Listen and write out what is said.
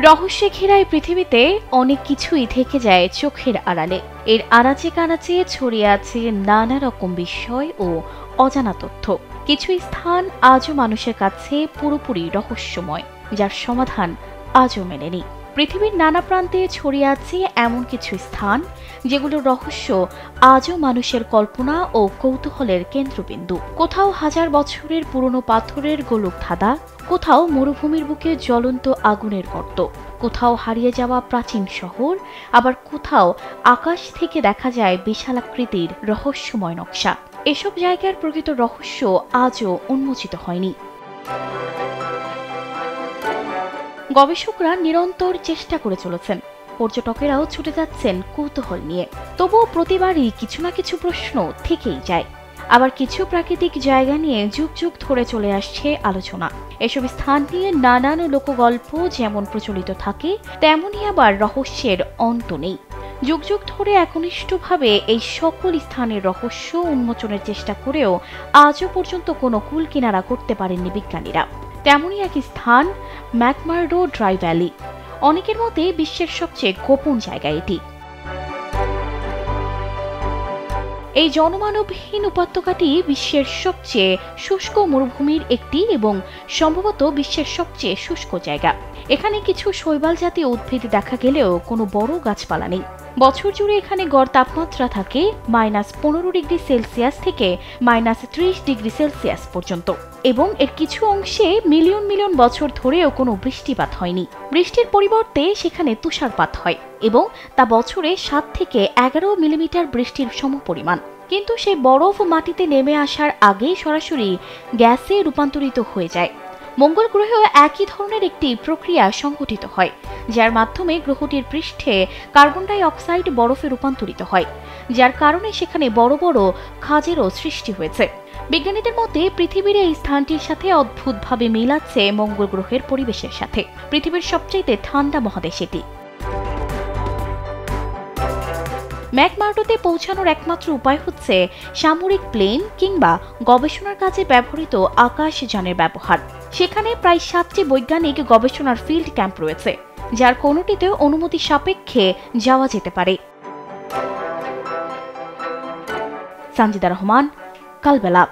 রহস্যে ঘেরা এই পৃথিবীতে অনেক কিছুই থেকে যায় চোখের আড়ালে। এর আনাচে কানাচে ছড়িয়ে আছে নানা রকম বিষয় ও অজানা তথ্য। কিছু স্থান আজও মানুষের কাছে পুরোপুরি রহস্যময়, যার সমাধান আজও মেলেনি। পৃথিবীর নানা প্রান্তে ছড়িয়ে আছে এমন কিছু স্থান যেগুলোর রহস্য আজও মানুষের কল্পনা ও কৌতূহলের কেন্দ্রবিন্দু। কোথাও হাজার বছরের পুরনো পাথরের গোলক ধাঁধা, কোথাও মরুভূমির বুকে জ্বলন্ত আগুনের গর্ত, কোথাও হারিয়ে যাওয়া প্রাচীন শহর, আবার কোথাও আকাশ থেকে দেখা যায় বিশালাকৃতির রহস্যময় নকশা। এসব জায়গার প্রকৃত রহস্য আজও উন্মোচিত হয়নি। গবেষকরা নিরন্তর চেষ্টা করে চলেছেন, পর্যটকেরাও ছুটে যাচ্ছেন কৌতূহল নিয়ে। তবুও প্রতিবারই কিছু না কিছু প্রশ্ন থেকেই যায়। আবার কিছু প্রাকৃতিক জায়গা নিয়ে যুগ যুগ ধরে চলে আসছে আলোচনা। এসব স্থান নিয়ে নানান লোকগল্প যেমন প্রচলিত থাকে, তেমনই আবার রহস্যের অন্ত নেই। যুগ যুগ ধরে একনিষ্ঠভাবে এই সকল স্থানের রহস্য উন্মোচনের চেষ্টা করেও আজও পর্যন্ত কোনো কূল কিনারা করতে পারেননি বিজ্ঞানীরা। তেমনই এক স্থান ম্যাকমার্ডো ড্রাই ভ্যালি। অনেকের মতে বিশ্বের সবচেয়ে গোপন জায়গা এটি। এই জনমানবহীন উপত্যকাটি বিশ্বের সবচেয়ে শুষ্ক মরুভূমির একটি এবং সম্ভবত বিশ্বের সবচেয়ে শুষ্ক জায়গা। এখানে কিছু শৈবাল জাতীয় উদ্ভিদ দেখা গেলেও কোনো বড় গাছপালা নেই। বছর জুড়ে এখানে গড় তাপমাত্রা থাকে -15°C থেকে -30°C পর্যন্ত, এবং এর কিছু অংশে মিলিয়ন মিলিয়ন বছর ধরেও কোনো বৃষ্টিপাত হয়নি। বৃষ্টির পরিবর্তে সেখানে তুষারপাত হয় এবং তা বছরে 7 থেকে 11 মিলিমিটার বৃষ্টির সমপরিমাণ। কিন্তু সেই বরফ মাটিতে নেমে আসার আগেই সরাসরি গ্যাসে রূপান্তরিত হয়ে যায়। মঙ্গল গ্রহেও একই ধরনের একটি প্রক্রিয়া সংঘটিত হয়, যার মাধ্যমে গ্রহটির পৃষ্ঠে কার্বন ডাই অক্সাইড বরফে রূপান্তরিত হয়, যার কারণে সেখানে বড় বড় খাঁজেরও সৃষ্টি হয়েছে। বিজ্ঞানীদের মতে পৃথিবীর এই স্থানটির সাথে অদ্ভুতভাবে মিল আছে মঙ্গল গ্রহের পরিবেশের সাথে। পৃথিবীর সবচেয়ে ঠান্ডা মহাদেশ এটি। ম্যাকমার্ডোতে পৌঁছানোর একমাত্র উপায় হচ্ছে সামরিক প্লেন কিংবা গবেষণার কাজে ব্যবহৃত আকাশযানের ব্যবহার। সেখানে প্রায় 7টি বৈজ্ঞানিক গবেষণার ফিল্ড ক্যাম্প রয়েছে, যার কোনোটিতেও অনুমতি সাপেক্ষে যাওয়া যেতে পারে। সানজিদা রহমান, কালবেলা।